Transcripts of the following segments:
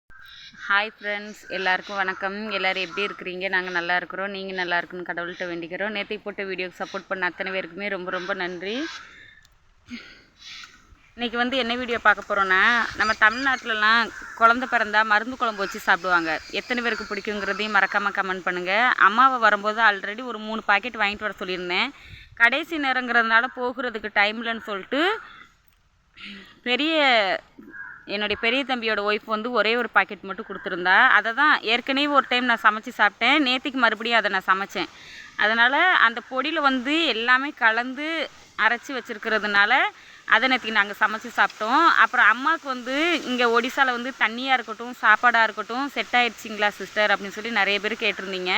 Hi friends, எல்லாருக்கும் வணக்கம். எல்லோரும் எப்படி இருக்கிறீங்க? நாங்கள் நல்லா இருக்கிறோம். நீங்கள் நல்லா இருக்குன்னு கடவுள்கிட்ட வேண்டிக்கிறோம். நேற்று போட்ட வீடியோக்கு சப்போர்ட் பண்ண அத்தனை பேருக்குமே ரொம்ப ரொம்ப நன்றி. இன்றைக்கி என்ன வீடியோ பார்க்க போகிறோன்னா, நம்ம தமிழ்நாட்டிலலாம் குழந்த பிறந்தா மருந்து குழம்பு வச்சு சாப்பிடுவாங்க. எத்தனை பேருக்கு பிடிக்குங்கிறதையும் மறக்காமல் கமெண்ட் பண்ணுங்கள். அம்மாவை வரும்போது ஆல்ரெடி ஒரு 3 பாக்கெட் வாங்கிட்டு வர சொல்லியிருந்தேன். கடைசி நேரங்கிறதுனால போகிறதுக்கு டைம் இல்லைன்னு சொல்லிட்டு என்னுடைய பெரிய தம்பியோட ஒய்ஃப் ஒரே ஒரு பாக்கெட் மட்டும் கொடுத்துருந்தா. அதை தான் ஏற்கனவே ஒரு டைம் நான் சமைச்சு சாப்பிட்டேன். நேற்றுக்கு மறுபடியும் அதை நான் சமைச்சேன். அதனால் அந்த பொடியில் எல்லாமே கலந்து அரைச்சி வச்சுருக்கிறதுனால அதை நேற்றுக்கு நாங்கள் சமைச்சு சாப்பிட்டோம். அப்புறம் அம்மாவுக்கு இங்கே ஒடிசாவில் தண்ணியாக இருக்கட்டும் சாப்பாடாக இருக்கட்டும் செட் ஆகிடுச்சிங்களா சிஸ்டர் அப்படின்னு சொல்லி நிறைய பேர் கேட்டிருந்தீங்க.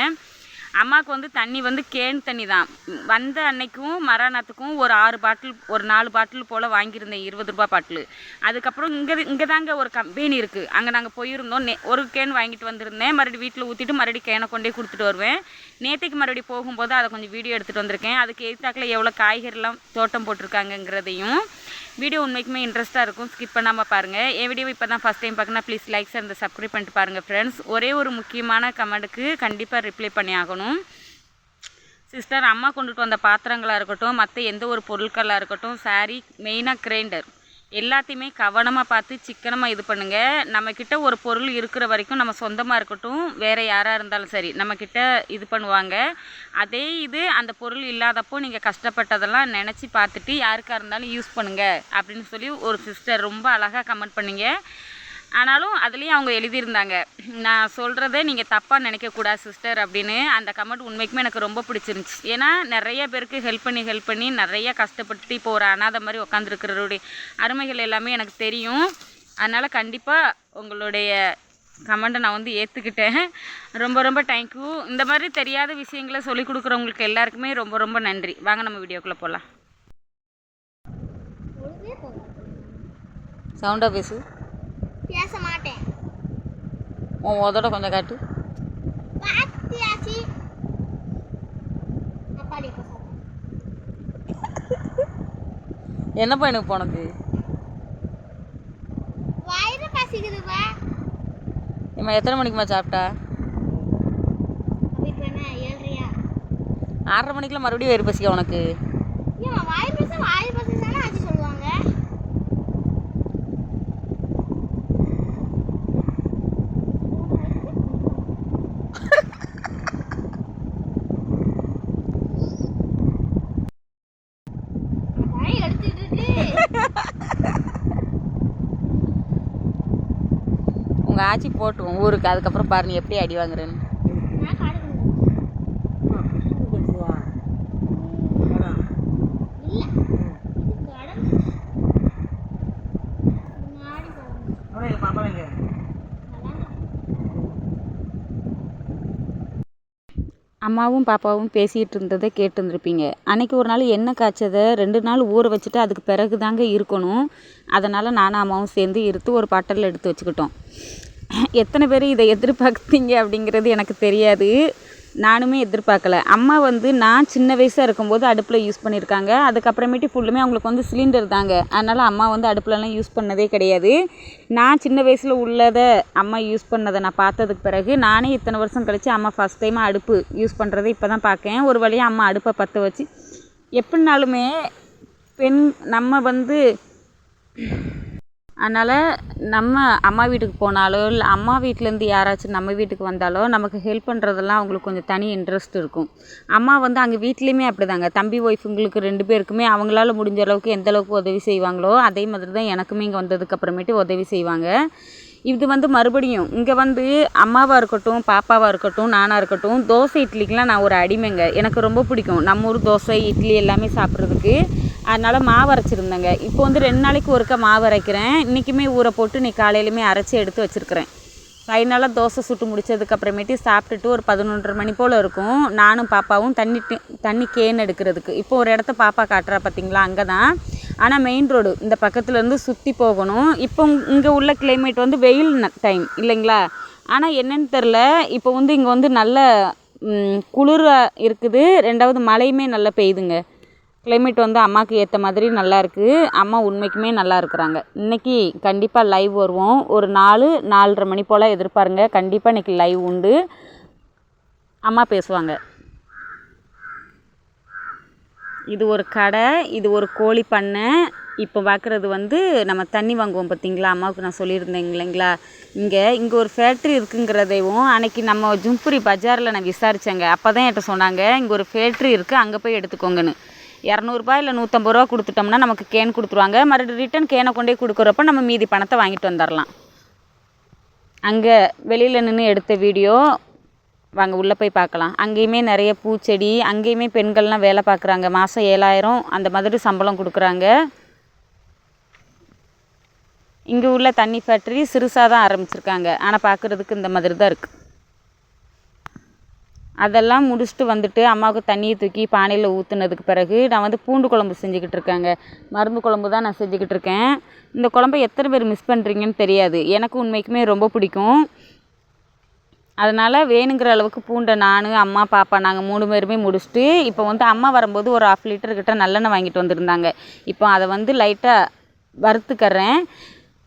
அம்மாவுக்கு தண்ணி கேன் தண்ணி தான். வந்த அன்னைக்கும் மராநாத்துக்கும் ஒரு 4 பாட்டில் போல் வாங்கியிருந்தேன், 20 ரூபா பாட்டில். அதுக்கப்புறம் இங்கே தாங்க ஒரு கம்பெனி இருக்குது, அங்கே நாங்கள் போயிருந்தோம். ஒரு கேன் வாங்கிட்டு வந்திருந்தேன். மறுபடியும் வீட்டில் ஊற்றிட்டு மறுபடியும் கேனை கொண்டே கொடுத்துட்டு வருவேன். நேற்றுக்கு மறுபடியும் போகும்போது அதை கொஞ்சம் வீடியோ எடுத்துகிட்டு வந்திருக்கேன். அதுக்கு எதிர்த்தாக்கில் எவ்வளோ காய்கறிலாம் தோட்டம் போட்டிருக்காங்கங்கிறதையும். வீடியோ உண்மைக்குமே இன்ட்ரெஸ்ட்டாக இருக்கும், ஸ்கிப் பண்ணாமல் பாருங்கள். என் வீடியோ இப்போ தான் ஃபஸ்ட் டைம் பார்க்கணும், ப்ளீஸ் லைக்ஸ் அண்ட் சப்ஸ்கிரைப் பண்ணிட்டு பாருங்கள் ஃப்ரெண்ட்ஸ். ஒரே ஒரு முக்கியமான கமெண்ட்டுக்கு கண்டிப்பாக ரிப்ளை பண்ணி ஆகணும். சிஸ்டர், அம்மா கொண்டுட்டு வந்த பாத்திரங்களாக இருக்கட்டும், மற்ற எந்த ஒரு பொருட்களாக இருக்கட்டும், சாரி, மெயினாக கிரைண்டர் எல்லாத்தையுமே கவனமாக பார்த்து சிக்கனமாக இது பண்ணுங்கள். நம்மக்கிட்ட ஒரு பொருள் இருக்கிற வரைக்கும் நம்ம சொந்தமாக இருக்கட்டும் வேறு யாராக இருந்தாலும் சரி நம்மக்கிட்ட இது பண்ணுவாங்க. அதே இது அந்த பொருள் இல்லாதப்போ நீங்கள் கஷ்டப்பட்டதெல்லாம் நினச்சி பார்த்துட்டு யாருக்காக இருந்தாலும் யூஸ் பண்ணுங்கள் அப்படின்னு சொல்லி ஒரு சிஸ்டர் ரொம்ப அழகாக கமெண்ட் பண்ணிங்க. ஆனாலும் அதுலேயும் அவங்க எழுதியிருந்தாங்க, நான் சொல்கிறத நீங்கள் தப்பாக நினைக்கக்கூடாது சிஸ்டர் அப்படின்னு. அந்த கமெண்ட் உண்மைக்குமே எனக்கு ரொம்ப பிடிச்சிருந்துச்சி. ஏன்னா நிறைய பேருக்கு ஹெல்ப் பண்ணி நிறைய கஷ்டப்பட்டு இப்போ ஒரு அனாதை மாதிரி உட்காந்துருக்கிறவருடைய அருமைகள் எல்லாமே எனக்கு தெரியும். அதனால் கண்டிப்பாக உங்களுடைய கமெண்ட்டை நான் ஏற்றுக்கிட்டேன். ரொம்ப ரொம்ப தேங்க்யூ. இந்த மாதிரி தெரியாத விஷயங்களை சொல்லிக் கொடுக்குறவங்களுக்கு எல்லாருக்குமே ரொம்ப ரொம்ப நன்றி. வாங்க நம்ம வீடியோக்குள்ளே போகலாம். சவுண்டாக பேசு. பேச மாட்டேன். உன் உதட கொஞ்சம் காட்டு. என்னப்பா எனக்கு போனது வயிறு பசிக்குதுப்பா. இம்மா எத்தனை மணிக்குமா சாப்பிட்டா? 6:30 மணிக்கெலாம் மறுபடியும் வயிறு பசிக்க உனக்கு? வயிறு பசி தானே ஆச்சு சொல்லுவாங்க. உங்கள் ஆட்சி போட்டுவோம் ஊருக்கு, அதுக்கப்புறம் பாரு நீ எப்படி அடி வாங்குறேன்னு. அம்மாவும் பாப்பாவும் பேசிகிட்டு இருந்ததை கேட்டுருந்துருப்பீங்க. அன்றைக்கி ஒரு நாள் எண்ணெய் காய்ச்சதை 2 நாள் ஊற வச்சுட்டு அதுக்கு பிறகு தாங்க இருக்கணும். அதனால் நானும் அம்மாவும் சேர்ந்து இருத்து ஒரு பாட்டிலில் எடுத்து வச்சுக்கிட்டோம். எத்தனை பேர் இதை எதிர்பார்த்தீங்க அப்படிங்கிறது எனக்கு தெரியாது. நானுமே எதிர்பார்க்கல. அம்மா நான் சின்ன வயசாக இருக்கும்போது அடுப்பில் யூஸ் பண்ணியிருக்காங்க. அதுக்கப்புறமேட்டு ஃபுல்லுமே அவங்களுக்கு சிலிண்டர் தாங்க. அதனால் அம்மா அடுப்புலலாம் யூஸ் பண்ணதே கிடையாது. நான் சின்ன வயசில் உள்ளதை அம்மா யூஸ் பண்ணதை நான் பார்த்ததுக்கு பிறகு நானே இத்தனை வருஷம் கழித்து அம்மா ஃபஸ்ட் டைமாக அடுப்பு யூஸ் பண்ணுறதை இப்போ தான் பார்க்கேன். ஒரு வழியாக அம்மா அடுப்பை பற்ற வச்சு எப்படினாலுமே நம்ம அதனால் நம்ம அம்மா வீட்டுக்கு போனாலோ இல்லை அம்மா வீட்டிலேருந்து யாராச்சும் நம்ம வீட்டுக்கு வந்தாலோ நமக்கு ஹெல்ப் பண்ணுறதெல்லாம் அவங்களுக்கு கொஞ்சம் தனி இன்ட்ரெஸ்ட் இருக்கும். அம்மா அங்கே வீட்லேயுமே அப்படி தாங்க. தம்பி ஒய்ஃபுங்களுக்கு 2 பேருக்குமே அவங்களால முடிஞ்ச அளவுக்கு எந்த அளவுக்கு உதவி செய்வாங்களோ அதே மாதிரி தான் எனக்குமே இங்கே வந்ததுக்கப்புறமேட்டு உதவி செய்வாங்க. இது மறுபடியும் இங்கே அம்மாவாக இருக்கட்டும் பாப்பாவாக இருக்கட்டும் நானாக இருக்கட்டும் தோசை இட்லிக்கெலாம் நான் ஒரு அடிமைங்க. எனக்கு ரொம்ப பிடிக்கும் நம்ம ஊர் தோசை இட்லி எல்லாமே சாப்பிட்றதுக்கு. அதனால் மாவு அரைச்சிருந்தேங்க. இப்போ 2 நாளைக்கு ஒருக்கா மாவு அரைக்கிறேன். இன்றைக்குமே ஊற போட்டு இன்றைக்கி காலையிலுமே அரைச்சி எடுத்து வச்சுருக்கிறேன். ஃபைனலாக தோசை சுட்டு முடித்ததுக்கப்புறமேட்டு சாப்பிட்டுட்டு ஒரு 11:30 மணி போல் இருக்கும். நானும் பாப்பாவும் தண்ணி கேன் எடுக்கிறதுக்கு இப்போ ஒரு இடத்த பாப்பா காட்டுறா பார்த்தீங்களா, அங்கே தான். ஆனால் மெயின் ரோடு இந்த பக்கத்துலேருந்து சுற்றி போகணும். இப்போ இங்கே உள்ள கிளைமேட் வெயில் டைம் இல்லைங்களா. ஆனால் என்னென்னு தெரில, இப்போ இங்கே நல்ல குளிராக இருக்குது. 2வது மழையுமே நல்லா பெய்யுதுங்க. கிளைமேட் வந்து அம்மாவுக்கு ஏற்ற மாதிரி நல்லா இருக்குது. அம்மா உண்மைக்குமே நல்லா இருக்கிறாங்க. இன்றைக்கி கண்டிப்பாக லைவ் வருவோம். ஒரு 4-4:30 மணி போல் எதிர்பாருங்க. கண்டிப்பாக இன்றைக்கி லைவ் உண்டு. அம்மா பேசுவாங்க. இது ஒரு கடை, இது ஒரு கோழி பண்ணை. இப்போ பார்க்குறது வந்து நம்ம தண்ணி வாங்குவோம் பார்த்தீங்களா, அம்மாவுக்கு நான் சொல்லியிருந்தேன் இல்லைங்களா, இங்கே ஒரு ஃபேக்ட்ரி இருக்குங்கிறதையும் அன்றைக்கி நம்ம ஜும்புரி பஜாரில் நான் விசாரித்தேங்க. அப்போ தான் என்கிட்ட சொன்னாங்க இங்கே ஒரு ஃபேக்ட்ரி இருக்குது, அங்கே போய் எடுத்துக்கோங்கன்னு. 200 இல்லை 150 ரூபா கொடுத்துட்டோம்னா நமக்கு கேன் கொடுத்துருவாங்க. மறுபடியும் ரிட்டன் கேனை கொண்டே கொடுக்குறப்ப நம்ம மீதி பணத்தை வாங்கிட்டு வந்துடலாம். அங்கே வெளியில் நின்று எடுத்த வீடியோ வாங்க உள்ளே போய் பார்க்கலாம். அங்கேயுமே நிறைய பூச்செடி, அங்கேயுமே பெண்கள்லாம் வேலை பார்க்குறாங்க. மாதம் 7,000 அந்த மாதிரி சம்பளம் கொடுக்குறாங்க. இங்கே உள்ள தண்ணி ஃபேக்ட்ரி சிறுசாக தான் ஆரம்பிச்சிருக்காங்க. ஆனால் பார்க்குறதுக்கு இந்த மாதிரி தான் இருக்குது. அதெல்லாம் முடிச்சுட்டு வந்துட்டு அம்மாவுக்கு தண்ணியை தூக்கி பானையில் ஊற்றுனதுக்கு பிறகு நான் வந்து பூண்டு குழம்பு செஞ்சுக்கிட்டு இருக்கேங்க. மருந்து குழம்பு தான் நான் செஞ்சுக்கிட்டு இருக்கேன். இந்த குழம்பை எத்தனை பேர் மிஸ் பண்ணுறீங்கன்னு தெரியாது. எனக்கு உண்மைக்குமே ரொம்ப பிடிக்கும். அதனால் வேணுங்கிற அளவுக்கு பூண்டை நான், அம்மா, பாப்பா நாங்கள் 3 பேருமே முடிச்சுட்டு இப்போ வந்து அம்மா வரும்போது ஒரு 1/2 லிட்டர் கிட்ட நல்லெண்ணெய் வாங்கிட்டு வந்திருந்தாங்க. இப்போ அதை வந்து லைட்டாக வறுத்துக்கிறேன்.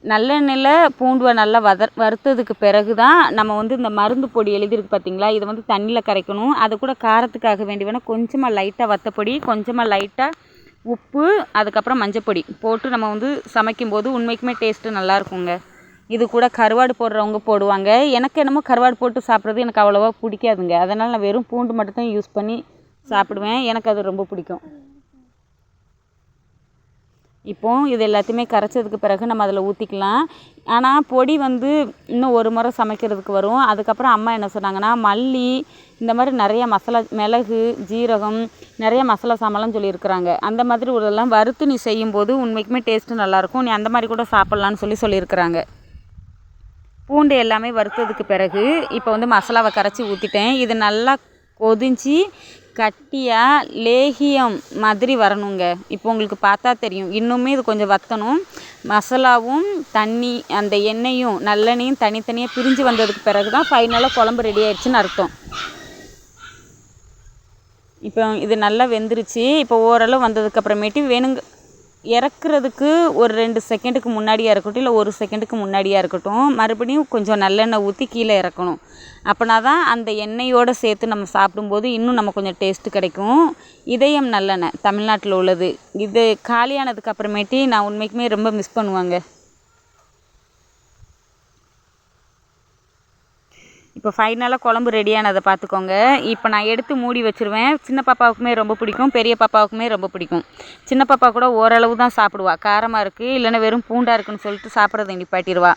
நல்லெண்ணெயில் பூண்டுவை நல்லா வறுத்ததுக்கு பிறகு தான் நம்ம வந்து இந்த மருந்து பொடி எழுதியிருக்கு பார்த்தீங்களா, இதை வந்து தண்ணியில் கரைக்கணும். அது கூட காரத்துக்காக வேண்டி வேணால் கொஞ்சமாக லைட்டாக வத்தப்பொடி, கொஞ்சமாக லைட்டாக உப்பு, அதுக்கப்புறம் மஞ்சப்பொடி போட்டு நம்ம வந்து சமைக்கும்போது உண்மைக்குமே டேஸ்ட்டு நல்லாயிருக்குங்க. இது கூட கருவாடு போடுறவங்க போடுவாங்க. எனக்கு என்னமோ கருவாடு போட்டு சாப்பிட்றது எனக்கு அவ்வளோவா பிடிக்காதுங்க. அதனால் நான் வெறும் பூண்டு மட்டும் தான் யூஸ் பண்ணி சாப்பிடுவேன். எனக்கு அது ரொம்ப பிடிக்கும். இப்போது இது எல்லாத்தையுமே கரைச்சதுக்கு பிறகு நம்ம அதில் ஊற்றிக்கலாம். ஆனால் பொடி வந்து இன்னும் ஒரு முறை சமைக்கிறதுக்கு வரும். அதுக்கப்புறம் அம்மா என்ன சொன்னாங்கன்னா, மல்லி இந்த மாதிரி நிறைய மசாலா, மிளகு, ஜீரகம், நிறைய மசாலா சாமான்லாம் சொல்லியிருக்கிறாங்க. அந்த மாதிரி உள்ளதெல்லாம் வறுத்து நீ செய்யும்போது உண்மைக்குமே டேஸ்ட்டு நல்லாயிருக்கும். நீ அந்த மாதிரி கூட சாப்பிட்லான்னு சொல்லியிருக்கிறாங்க. பூண்டு எல்லாமே வறுத்ததுக்கு பிறகு இப்போ வந்து மசாலாவை கரைச்சி ஊற்றிட்டேன். இது நல்லா கொதிஞ்சு கட்டியாக லேகியம் மாதிரி வரணுங்க. இப்போ உங்களுக்கு பார்த்தா தெரியும். இன்னுமே இது கொஞ்சம் வற்றணும். மசாலாவும் தண்ணி, அந்த எண்ணெயும் நல்லெண்ணையும் தனித்தனியாக பிரிஞ்சு வந்ததுக்கு பிறகு தான் ஃபைனலாக குழம்பு ரெடி ஆயிடுச்சுன்னு அர்த்தம். இப்போ இது நல்லா வெந்துருச்சு. இப்போ ஓரளவு வந்ததுக்கப்புறமேட்டு இறக்குறதுக்கு ஒரு 2 செகண்டுக்கு முன்னாடியாக இருக்கட்டும், இல்லை 1 செகண்டுக்கு முன்னாடியாக இருக்கட்டும், மறுபடியும் கொஞ்சம் நல்லெண்ணெய் ஊற்றி கீழே இறக்கணும். அப்படின்னா தான் அந்த எண்ணெயோடு சேர்த்து நம்ம சாப்பிடும்போது இன்னும் நம்ம கொஞ்சம் டேஸ்ட்டு கிடைக்கும். இதயம் நல்லெண்ணெய் தமிழ்நாட்டில் உள்ளது. இது காலியானதுக்கு அப்புறமேட்டு நான் உண்மைக்குமே ரொம்ப மிஸ் பண்ணுவேங்க. இப்போ ஃபைனலாக குழம்பு ரெடியானதை பார்த்துக்கோங்க. இப்போ நான் எடுத்து மூடி வச்சுருவேன். சின்ன பாப்பாவுக்குமே ரொம்ப பிடிக்கும், பெரிய பாப்பாவுக்குமே ரொம்ப பிடிக்கும். சின்ன பாப்பா கூட ஓரளவு தான் சாப்பிடுவா. காரமாக இருக்குது இல்லைன்னா வெறும் பூண்டாக இருக்குன்னு சொல்லிட்டு சாப்பிட்றதை நிப்பாட்டிடுவா.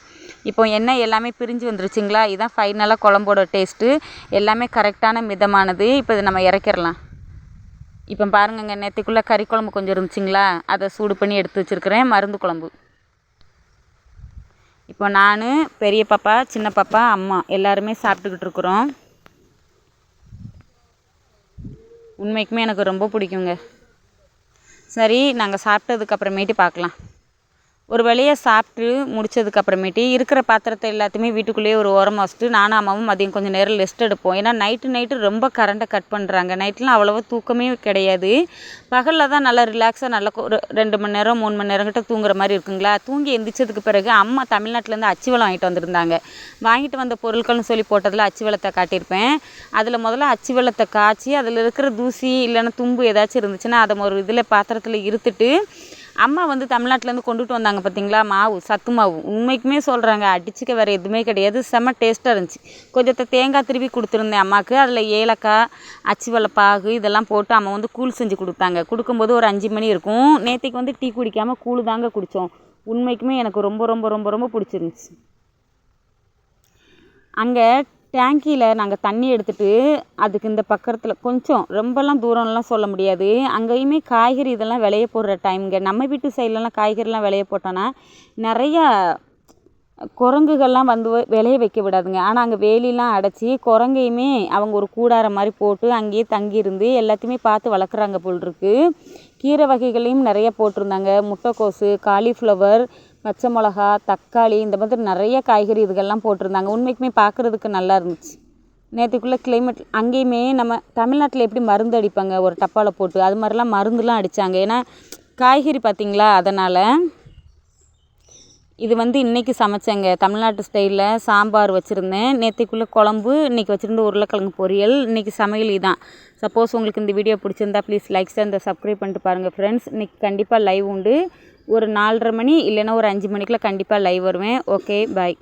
இப்போ எண்ணெய் எல்லாமே பிரிஞ்சு வந்துருச்சுங்களா, இதுதான் ஃபைனலாக குழம்போட டேஸ்ட்டு. எல்லாமே கரெக்டான மிதமானது. இப்போ இதை நம்ம இறக்கிடலாம். இப்போ பாருங்கங்க, நேற்றுக்குள்ளே கறி குழம்பு கொஞ்சம் இருந்துச்சுங்களா, அதை சூடு பண்ணி எடுத்து வச்சுருக்கிறேன். மருந்து குழம்பு. இப்போ நான், பெரிய பாப்பா, சின்ன பாப்பா, அம்மா எல்லாருமே சாப்பிட்டுக்கிட்டு இருக்கிறோம். உண்மைக்குமே எனக்கு ரொம்ப பிடிக்குங்க. சரி, நாங்கள் சாப்பிட்டதுக்கப்புறமேட்டு பார்க்கலாம். ஒரு வழியாக சாப்பிட்டு முடித்ததுக்கப்புறமேட்டு இருக்கிற பாத்திரத்தை எல்லாத்தையுமே வீட்டுக்குள்ளேயே ஒரு ஓரமாக வச்சுட்டு நானும் அம்மாவும் மதியம் கொஞ்சம் நேரம் ரெஸ்ட் எடுப்போம். ஏன்னா நைட்டு ரொம்ப கரண்ட்டை கட் பண்ணுறாங்க. நைட்லாம் அவ்வளோவா தூக்கமே கிடையாது. பகலில் தான் நல்லா ரிலாக்ஸாக நல்லா ஒரு 2 மணி நேரம் 3 மணி நேரம் கிட்ட தூங்குற மாதிரி இருக்குங்களா. தூங்கி எந்திரிச்சதுக்கு பிறகு அம்மா தமிழ்நாட்டிலேருந்து அச்சு வெல்லம் வாங்கிட்டு வந்திருந்தாங்க. வாங்கிட்டு வந்த பொருட்கள்னு சொல்லி போட்டதில் அச்சு வெல்லத்தை காட்டியிருப்பேன். அதில் முதல்ல அச்சு வெல்லத்தை காய்ச்சி அதில் இருக்கிற தூசி இல்லைன்னா தும்பு ஏதாச்சும் இருந்துச்சுன்னா அதை ஒரு இதில் பாத்திரத்தில் இருத்துட்டு அம்மா வந்து தமிழ்நாட்டிலேருந்து கொண்டுட்டு வந்தாங்க பார்த்தீங்களா, மாவு, சத்து மாவு. உண்மைக்குமே சொல்கிறாங்க, அடிச்சுக்க வேறு எதுவுமே கிடையாது. செம்ம டேஸ்ட்டாக இருந்துச்சு. கொஞ்சத்தை தேங்காய் திருவி கொடுத்துருந்தேன் அம்மாவுக்கு. அதில் ஏலக்காய், அச்சு வெல்லப்பாகு இதெல்லாம் போட்டு அம்மா வந்து கூழ் செஞ்சு கொடுத்தாங்க. கொடுக்கும்போது ஒரு 5 மணி இருக்கும். நேற்றுக்கு வந்து டீ குடிக்காமல் கூழ் தாங்க குடித்தோம். உண்மைக்குமே எனக்கு ரொம்ப ரொம்ப ரொம்ப ரொம்ப பிடிச்சிருந்துச்சி. அங்கே டேங்கியில் நாங்கள் தண்ணி எடுத்துகிட்டு அதுக்கு இந்த பக்கத்தில் கொஞ்சம் ரொம்பலாம் தூரம்லாம் சொல்ல முடியாது. அங்கேயுமே காய்கறி இதெல்லாம் விளைய போடுற டைமுங்க. நம்ம வீட்டு சைட்லலாம் காய்கறிலாம் விளைய போட்டோன்னா நிறையா குரங்குகள்லாம் வந்து விளைய வைக்க விடாதுங்க. ஆனால் அங்கே வேலிலாம் அடைச்சி குரங்கையுமே அவங்க ஒரு கூடாரம் மாதிரி போட்டு அங்கேயே தங்கியிருந்து எல்லாத்தையுமே பார்த்து வளர்க்குறாங்க போல் இருக்குது. கீரை வகைகளையும் நிறைய போட்டிருந்தாங்க. முட்டைக்கோசு, காலிஃப்ளவர், பச்சை மிளகா, தக்காளி இந்த மாதிரி நிறைய காய்கறி இதுகள்லாம் போட்டிருந்தாங்க. உண்மைக்குமே பார்க்குறதுக்கு நல்லா இருந்துச்சு. நேற்றுக்குள்ளே கிளைமேட் அங்கேயுமே நம்ம தமிழ்நாட்டில் எப்படி மருந்து அடிப்பாங்க ஒரு டப்பாவில் போட்டு, அது மாதிரிலாம் மருந்துலாம் அடித்தாங்க. ஏன்னா காய்கறி பார்த்திங்களா, அதனால். இது வந்து இன்றைக்கி சமைச்சேங்க, தமிழ்நாட்டு ஸ்டைலில் சாம்பார் வச்சுருந்தேன். நேற்றுக்குள்ளே குழம்பு, இன்றைக்கி வச்சுருந்த உருளைக்கிழங்கு பொரியல். இன்றைக்கி சமையல் இதான். சப்போஸ் உங்களுக்கு இந்த வீடியோ பிடிச்சிருந்தா ப்ளீஸ் லைக் அண்ட் சப்ஸ்கிரைப் பண்ணிட்டு பாருங்கள் ஃப்ரெண்ட்ஸ். இன்றைக்கி கண்டிப்பாக லைவ் உண்டு. ஒரு 4:30 மணி இல்லைன்னா ஒரு 5 மணிக்குள்ளே கண்டிப்பாக லைவ் வருவேன். ஓகே, பாய்.